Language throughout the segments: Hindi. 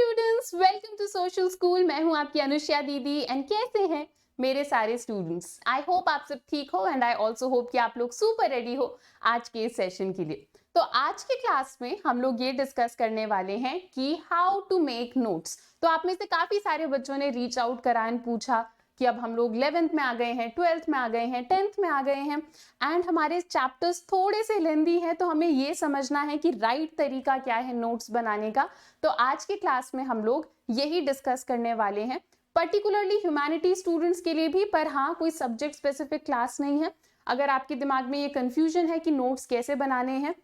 Students, welcome to social school. मैं हूं आपकी अनुष्या दीदी एंड कैसे हैं मेरे सारे स्टूडेंट्स। आई होप आप सब ठीक हो एंड आई ऑल्सो होप कि आप लोग सुपर रेडी हो आज के सेशन के लिए। तो आज के क्लास में हम लोग ये डिस्कस करने वाले हैं कि हाउ टू मेक नोट्स। तो आप में से काफी सारे बच्चों ने रीच आउट करा एंड पूछा कि अब हम लोग 11th में आ गए हैं, 12th में आ गए हैं, 10th में आ गए हैं एंड हमारे चैप्टर्स थोड़े से लेंदी हैं, तो हमें ये समझना है कि राइट तरीका क्या है नोट्स बनाने का। तो आज की क्लास में हम लोग यही डिस्कस करने वाले हैं, पर्टिकुलरली ह्यूमैनिटी स्टूडेंट्स के लिए भी, पर हाँ कोई सब्जेक्ट स्पेसिफिक क्लास नहीं है। अगर आपके दिमाग में ये कंफ्यूजन है कि नोट्स कैसे बनाने हैं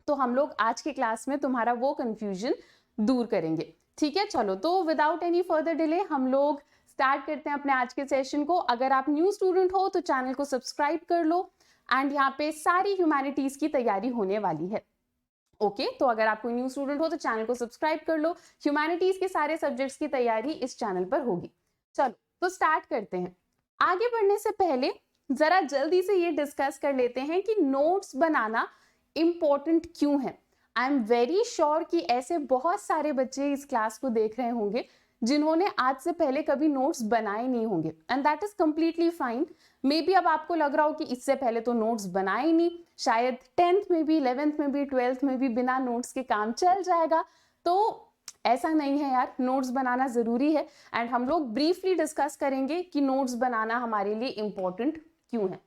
तो हम लोग आज की क्लास में तुम्हारा वो कंफ्यूजन दूर करेंगे। ठीक है, चलो तो विदाउट एनी फर्दर डिले हम लोग स्टार्ट करते हैं अपने आज के सेशन को। अगर आप न्यू स्टूडेंट हो तो चैनल को सब्सक्राइब कर लो एंड यहाँ पे सारी ह्यूमैनिटीज की तैयारी होने वाली है। ओके, तो अगर आप कोई न्यू स्टूडेंट हो तो चैनल को सब्सक्राइब कर लो। ह्यूमैनिटीज के सारे सब्जेक्ट्स की तैयारी इस चैनल पर होगी। चलो तो स्टार्ट करते हैं। आगे बढ़ने से पहले जरा जल्दी से ये डिस्कस कर लेते हैं कि नोट्स बनाना इंपॉर्टेंट क्यों है। आई एम वेरी श्योर कि ऐसे बहुत सारे बच्चे इस क्लास को देख रहे होंगे जिन्होंने आज से पहले कभी नोट्स बनाए नहीं होंगे and that is completely fine. May be अब आपको लग रहा हो कि इससे पहले तो नोट्स बनाए नहीं, शायद 10th में भी, 11th में भी, 12th में भी बिना नोट्स के काम चल जाएगा। तो ऐसा नहीं है यार, नोट्स बनाना जरूरी है एंड हम लोग ब्रीफली डिस्कस करेंगे कि नोट्स बनाना हमारे लिए इंपॉर्टेंट क्यों है।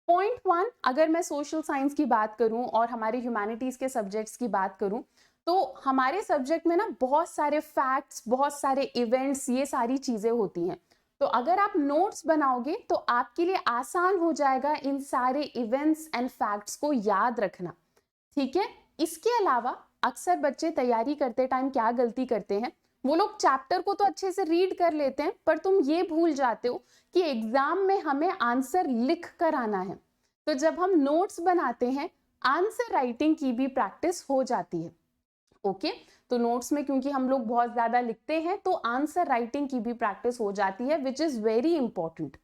पॉइंट 1, अगर मैं सोशल साइंस की बात करूं और हमारे ह्यूमैनिटीज के सब्जेक्ट्स की बात करूं तो हमारे सब्जेक्ट में ना बहुत सारे फैक्ट्स, बहुत सारे इवेंट्स, ये सारी चीजें होती हैं। तो अगर आप नोट्स बनाओगे तो आपके लिए आसान हो जाएगा इन सारे इवेंट्स एंड फैक्ट्स को याद रखना। ठीक है, इसके अलावा अक्सर बच्चे तैयारी करते टाइम क्या गलती करते हैं, वो लोग चैप्टर को तो अच्छे से रीड कर लेते हैं पर तुम ये भूल जाते हो कि एग्जाम में हमें आंसर लिख कर आना है। तो जब हम नोट्स बनाते हैं आंसर राइटिंग की भी प्रैक्टिस हो जाती है। ओके, तो नोट्स में क्योंकि हम लोग बहुत ज्यादा लिखते हैं तो आंसर राइटिंग की भी प्रैक्टिस हो जाती है, विच इज वेरी इंपॉर्टेंट।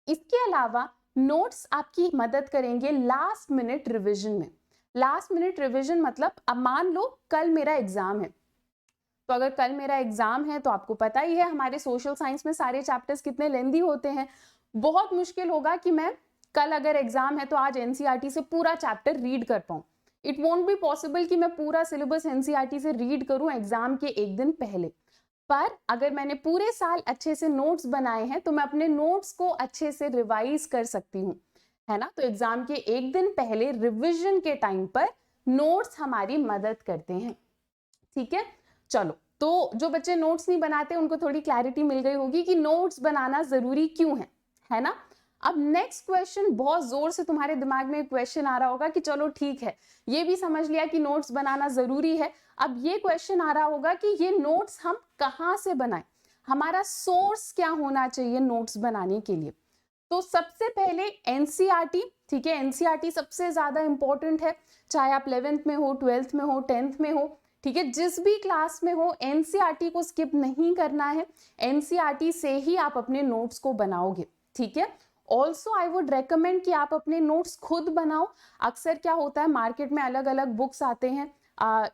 इसके अलावा नोट्स आपकी मदद करेंगे लास्ट मिनट रिवीजन में। लास्ट मिनट रिवीजन मतलब अब मान लो कल मेरा एग्जाम है, तो अगर कल मेरा एग्जाम है तो आपको पता ही है हमारे सोशल साइंस में सारे चैप्टर्स कितने लेंदी होते हैं। बहुत मुश्किल होगा कि मैं कल अगर एग्जाम है तो आज एनसीईआरटी से पूरा चैप्टर रीड कर पाऊं। इट वोंट बी पॉसिबल कि मैं पूरा सिलेबस एनसीईआरटी से रीड करूं एग्जाम के एक दिन पहले। पर अगर मैंने पूरे साल अच्छे से नोट्स बनाए हैं तो मैं अपने नोट्स को अच्छे से रिवाइज कर सकती हूँ, है ना। तो एग्जाम के एक दिन पहले रिविजन के टाइम पर नोट्स हमारी मदद करते हैं। ठीक है, चलो तो जो बच्चे नोट्स नहीं बनाते उनको थोड़ी क्लैरिटी मिल गई होगी कि नोट्स बनाना जरूरी क्यों है ना। अब नेक्स्ट क्वेश्चन, बहुत जोर से तुम्हारे दिमाग में क्वेश्चन आ रहा होगा कि चलो ठीक है, ये भी समझ लिया कि नोट्स बनाना जरूरी है। अब ये क्वेश्चन आ रहा होगा कि ये नोट्स हम कहाँ से बनाएं, हमारा सोर्स क्या होना चाहिए नोट्स बनाने के लिए। तो सबसे पहले एनसीईआरटी, ठीक है, एनसीईआरटी सबसे ज्यादा इंपॉर्टेंट है, चाहे आप 11th में हो, 12th में हो, 10th में हो, ठीक है, जिस भी क्लास में हो एनसीईआरटी को स्किप नहीं करना है। एनसीईआरटी से ही आप अपने नोट्स को बनाओगे। ठीक है, ऑल्सो आई वुड रेकमेंड कि आप अपने नोट्स खुद बनाओ। अक्सर क्या होता है मार्केट में अलग अलग बुक्स आते हैं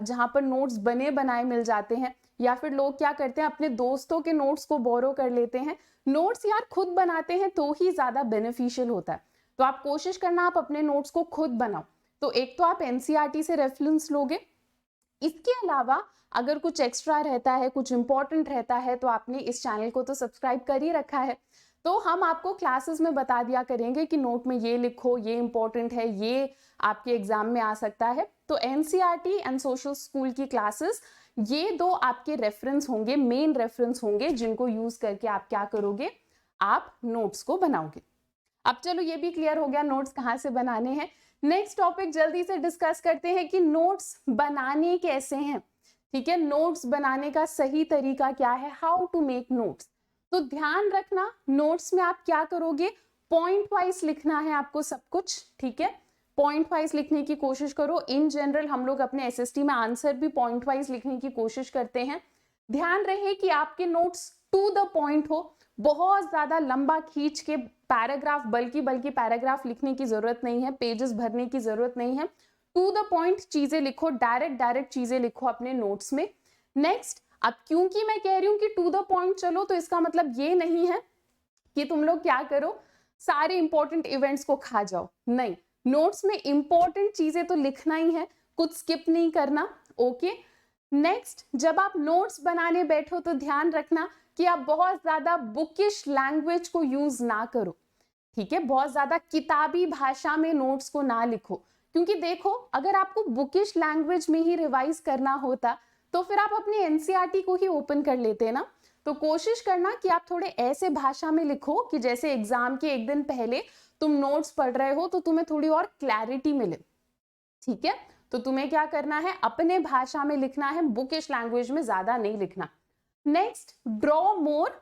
जहां पर नोट्स बने बनाए मिल जाते हैं, या फिर लोग क्या करते हैं अपने दोस्तों के नोट्स को बोरो कर लेते हैं। नोट्स यार खुद बनाते हैं तो ही ज्यादा बेनिफिशियल होता है। तो आप कोशिश करना आप अपने नोट्स को खुद बनाओ। तो एक तो आप एनसीईआरटी से रेफरेंस लोगे, इसके अलावा अगर कुछ एक्स्ट्रा रहता है, कुछ इंपॉर्टेंट रहता है तो आपने इस चैनल को तो सब्सक्राइब कर ही रखा है, तो हम आपको क्लासेस में बता दिया करेंगे कि नोट में ये लिखो, ये इंपॉर्टेंट है, ये आपके एग्जाम में आ सकता है। तो एनसीईआरटी एंड सोशल स्कूल की क्लासेस, ये दो आपके रेफरेंस होंगे, मेन रेफरेंस होंगे, जिनको यूज करके आप क्या करोगे, आप नोट्स को बनाओगे। अब चलो ये भी क्लियर हो गया नोट्स कहाँ से बनाने हैं। नेक्स्ट टॉपिक जल्दी से डिस्कस करते हैं कि नोट्स बनाने कैसे हैं। ठीक है, नोट्स बनाने का सही तरीका क्या है, हाउ टू मेक नोट्स। तो ध्यान रखना नोट्स में आप क्या करोगे, पॉइंट वाइज लिखना है आपको सब कुछ। ठीक है, पॉइंट वाइज लिखने की कोशिश करो। इन जनरल हम लोग अपने एसएसटी में आंसर भी पॉइंट वाइज लिखने की कोशिश करते हैं। ध्यान रहे कि आपके नोट्स टू द पॉइंट हो, बहुत ज्यादा लंबा खींच के पैराग्राफ, बल्कि पैराग्राफ लिखने की जरूरत नहीं है, पेजेस भरने की जरूरत नहीं है। टू द पॉइंट चीजें लिखो, डायरेक्ट चीजें लिखो अपने नोट्स में। नेक्स्ट, अब क्योंकि मैं कह रही हूँ कि टू द पॉइंट चलो, तो इसका मतलब ये नहीं है कि तुम लोग क्या करो, सारे इंपॉर्टेंट इवेंट्स को खा जाओ, नहीं, नोट्स में इंपॉर्टेंट चीजें तो लिखना ही है, कुछ स्किप नहीं करना। ओके, नेक्स्ट, जब आप नोट्स बनाने बैठो तो ध्यान रखना कि आप बहुत ज्यादा बुकिश लैंग्वेज को यूज ना करो, ठीक है, बहुत ज्यादा किताबी भाषा में नोट्स को ना लिखो, क्योंकि देखो अगर आपको बुकिश लैंग्वेज में ही रिवाइज करना होता तो फिर आप अपने एनसीईआरटी को ही ओपन कर लेते ना। तो कोशिश करना कि आप थोड़े ऐसे भाषा में लिखो कि जैसे एग्जाम के एक दिन पहले तुम नोट्स पढ़ रहे हो तो तुम्हें थोड़ी और क्लैरिटी मिले, ठीक है। तो तुम्हें क्या करना है, अपने भाषा में लिखना है, बुकिश लैंग्वेज में ज्यादा नहीं लिखना। नेक्स्ट, ड्रॉ मोर।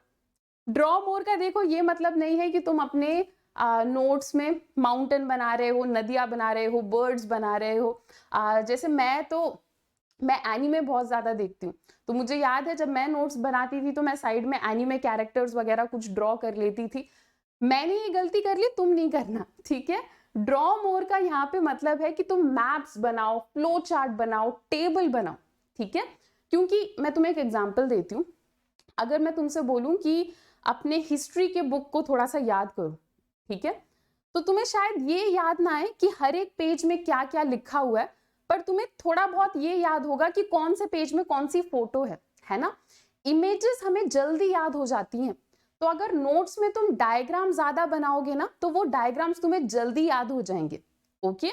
ड्रॉ मोर का देखो ये मतलब नहीं है कि तुम अपने नोट्स में माउंटेन बना रहे हो, नदियां बना रहे हो, बर्ड्स बना रहे हो। जैसे मैं एनीमे बहुत ज्यादा देखती हूँ, तो मुझे याद है जब मैं नोट्स बनाती थी तो मैं साइड में एनीमे कैरेक्टर्स वगैरह कुछ ड्रॉ कर लेती थी। मैंने ये गलती कर ली, तुम नहीं करना, ठीक है। ड्रॉ मोर का यहाँ पे मतलब है कि तुम मैप्स बनाओ, फ्लो चार्ट बनाओ, टेबल बनाओ, ठीक है। क्योंकि मैं तुम्हें एक एग्जांपल देती हूँ, अगर मैं तुमसे बोलूं कि अपने हिस्ट्री के बुक को थोड़ा सा याद करो, ठीक है, तो तुम्हें शायद ये याद ना आए कि हर एक पेज में क्या क्या लिखा हुआ है, पर तुम्हें थोड़ा बहुत ये याद होगा कि कौन से पेज में कौन सी फोटो है ना। इमेजेस हमें जल्दी याद हो जाती हैं, तो अगर नोट्स में तुम डायग्राम ज्यादा बनाओगे ना तो वो डायग्राम्स तुम्हें जल्दी याद हो जाएंगे। ओके,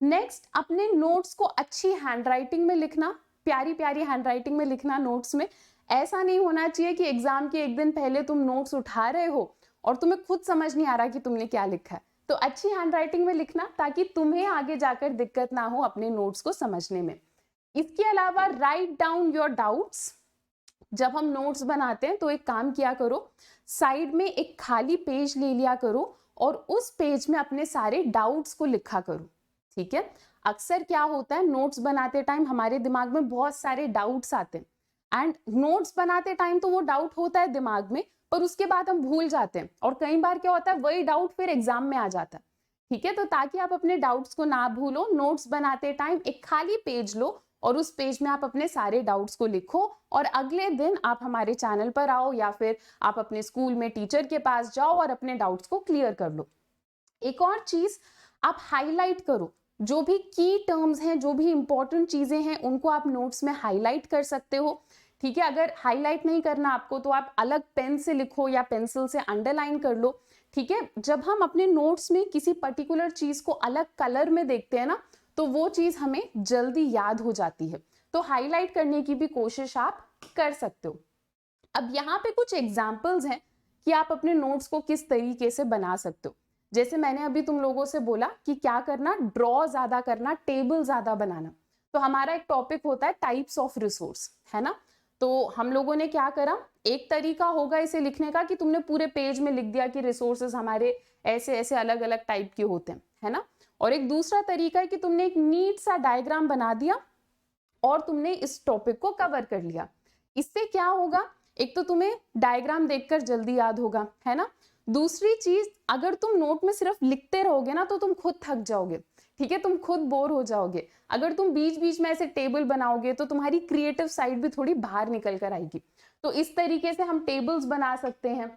नेक्स्ट, अपने नोट्स को अच्छी हैंडराइटिंग में लिखना, प्यारी प्यारी हैंडराइटिंग में लिखना नोट्स में। ऐसा नहीं होना चाहिए कि एग्जाम के एक दिन पहले तुम नोट्स उठा रहे हो और तुम्हें खुद समझ नहीं आ रहा कि तुमने क्या लिखा है। तो अच्छी हैंडराइटिंग में लिखना ताकि तुम्हें आगे जाकर दिक्कत ना हो अपने नोट्स को समझने में। इसके अलावा राइट डाउन योर डाउट्स। जब हम नोट्स बनाते हैं तो एक काम किया करो, साइड में एक खाली पेज ले लिया करो और उस पेज में अपने सारे डाउट्स को लिखा करो, ठीक है। अक्सर क्या होता है, नोट्स बनाते टाइम हमारे दिमाग में बहुत सारे डाउट्स आते हैं, एंड नोट्स बनाते टाइम तो वो डाउट होता है दिमाग में, पर उसके बाद हम भूल जाते हैं, और कई बार क्या होता है वही डाउट फिर एग्जाम में आ जाता है, ठीक है। तो ताकि आप अपने डाउट्स को ना भूलो, नोट्स बनाते टाइम एक खाली पेज लो और उस पेज में आप अपने सारे डाउट्स को लिखो, और अगले दिन आप हमारे चैनल पर आओ या फिर आप अपने स्कूल में टीचर के पास जाओ और अपने डाउट्स को क्लियर कर लो। एक और चीज, आप हाईलाइट करो, जो भी की टर्म्स हैं, जो भी इंपॉर्टेंट चीजें हैं उनको आप नोट्स में हाईलाइट कर सकते हो, ठीक है। अगर हाईलाइट नहीं करना आपको तो आप अलग पेन से लिखो या पेंसिल से अंडरलाइन कर लो, ठीक है। जब हम अपने नोट्स में किसी पर्टिकुलर चीज को अलग कलर में देखते हैं ना तो वो चीज हमें जल्दी याद हो जाती है, तो हाईलाइट करने की भी कोशिश आप कर सकते हो। अब यहाँ पे कुछ एग्जाम्पल्स हैं कि आप अपने नोट्स को किस तरीके से बना सकते हो। जैसे मैंने अभी तुम लोगों से बोला कि क्या करना, ड्रॉ ज्यादा करना, टेबल ज्यादा बनाना। तो हमारा एक टॉपिक होता है टाइप्स ऑफ रिसोर्स, है ना। तो हम लोगों ने क्या करा, एक तरीका होगा इसे लिखने का कि तुमने पूरे पेज में लिख दिया कि रिसोर्सेज हमारे ऐसे ऐसे अलग अलग टाइप के होते हैं, है ना। और एक दूसरा तरीका है कि तुमने एक नीट सा डायग्राम बना दिया और तुमने इस टॉपिक को कवर कर लिया। इससे क्या होगा, एक तो तुम्हें डायग्राम देखकर जल्दी याद होगा, है ना। दूसरी चीज, अगर तुम नोट में सिर्फ लिखते रहोगे ना तो तुम खुद थक जाओगे, ठीक है, तुम खुद बोर हो जाओगे। अगर तुम बीच बीच में ऐसे टेबल बनाओगे तो तुम्हारी क्रिएटिव साइड भी थोड़ी बाहर निकल कर आएगी। तो इस तरीके से हम टेबल्स बना सकते हैं।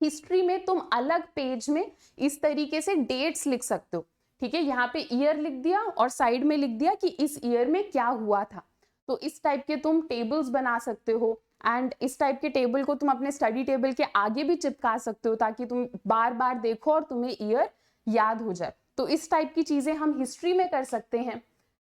हिस्ट्री में तुम अलग पेज में इस तरीके से डेट्स लिख सकते हो, ठीक है। यहाँ पे ईयर लिख दिया और साइड में लिख दिया कि इस ईयर में क्या हुआ था। तो इस टाइप के तुम टेबल्स बना सकते हो, एंड इस टाइप के टेबल को तुम अपने स्टडी टेबल के आगे भी चिपका सकते हो ताकि तुम बार बार देखो और तुम्हें ईयर याद हो जाए। तो इस टाइप की चीजें हम हिस्ट्री में कर सकते हैं,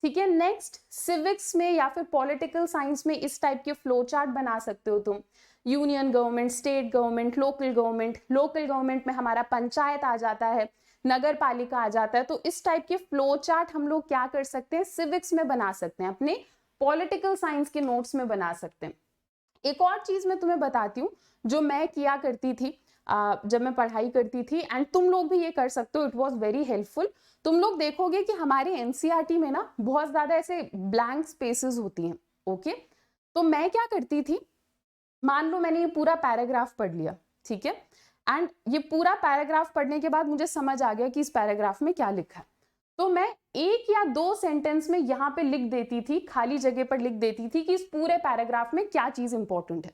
ठीक है। नेक्स्ट, सिविक्स में या फिर पॉलिटिकल साइंस में इस टाइप के फ्लो चार्ट बना सकते हो तुम। Union government, state government, local government, local government में हमारा पंचायत आ जाता है, नगर पालिका आ जाता है। तो इस टाइप के फ्लो चार्ट हम लोग क्या कर सकते हैं, सिविक्स में बना सकते हैं, अपने पॉलिटिकल साइंस के नोट्स में बना सकते हैं। एक और चीज मैं तुम्हें बताती हूँ जो मैं किया करती थी जब मैं पढ़ाई करती थी, एंड तुम लोग भी ये कर सकते हो, इट वॉज वेरी हेल्पफुल। तुम लोग देखोगे कि हमारे एनसीईआरटी में ना बहुत ज्यादा ऐसे ब्लैंक स्पेसेस होती हैं, ओके। तो मैं क्या करती थी, मान लो मैंने ये पूरा पैराग्राफ पढ़ लिया, ठीक है, एंड ये पूरा पैराग्राफ पढ़ने के बाद मुझे समझ आ गया कि इस पैराग्राफ में क्या लिखा है। तो मैं एक या दो सेंटेंस में यहाँ पे लिख देती थी, खाली जगह पर लिख देती थी कि इस पूरे पैराग्राफ में क्या चीज इंपॉर्टेंट है,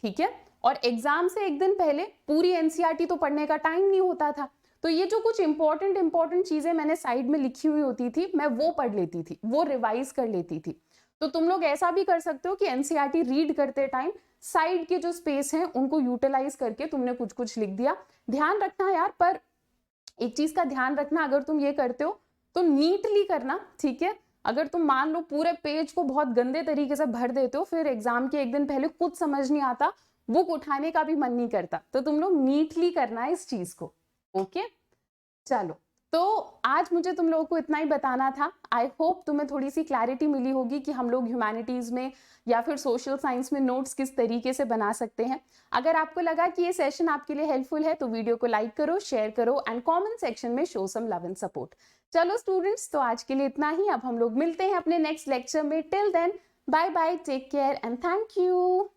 ठीक है। और एग्जाम से एक दिन पहले पूरी एनसीईआरटी तो पढ़ने का टाइम नहीं होता था, तो ये जो कुछ इंपॉर्टेंट चीजें मैंने साइड में लिखी हुई होती थी, मैं वो पढ़ लेती थी, वो रिवाइज कर लेती थी। तो तुम लोग ऐसा भी कर सकते हो कि एनसीईआरटी रीड करते टाइम साइड के जो स्पेस हैं उनको यूटिलाइज करके तुमने कुछ कुछ लिख दिया। ध्यान रखना यार, पर एक चीज का ध्यान रखना, अगर तुम ये करते हो तो नीटली करना, ठीक है। अगर तुम मान लो पूरे पेज को बहुत गंदे तरीके से भर देते हो, फिर एग्जाम के एक दिन पहले कुछ समझ नहीं आता, बुक उठाने का भी मन नहीं करता, तो तुम लोग नीटली करना है इस चीज को, ओके। चलो, तो आज मुझे तुम लोगों को इतना ही बताना था। आई होप तुम्हें थोड़ी सी क्लैरिटी मिली होगी कि हम लोग ह्यूमैनिटीज में या फिर सोशल साइंस में नोट्स किस तरीके से बना सकते हैं। अगर आपको लगा कि ये सेशन आपके लिए हेल्पफुल है तो वीडियो को लाइक करो, शेयर करो एंड कमेंट सेक्शन में show some love and support. चलो स्टूडेंट्स, तो आज के लिए इतना ही। अब हम लोग मिलते हैं अपने नेक्स्ट लेक्चर में। Till then, bye bye, take care and thank you.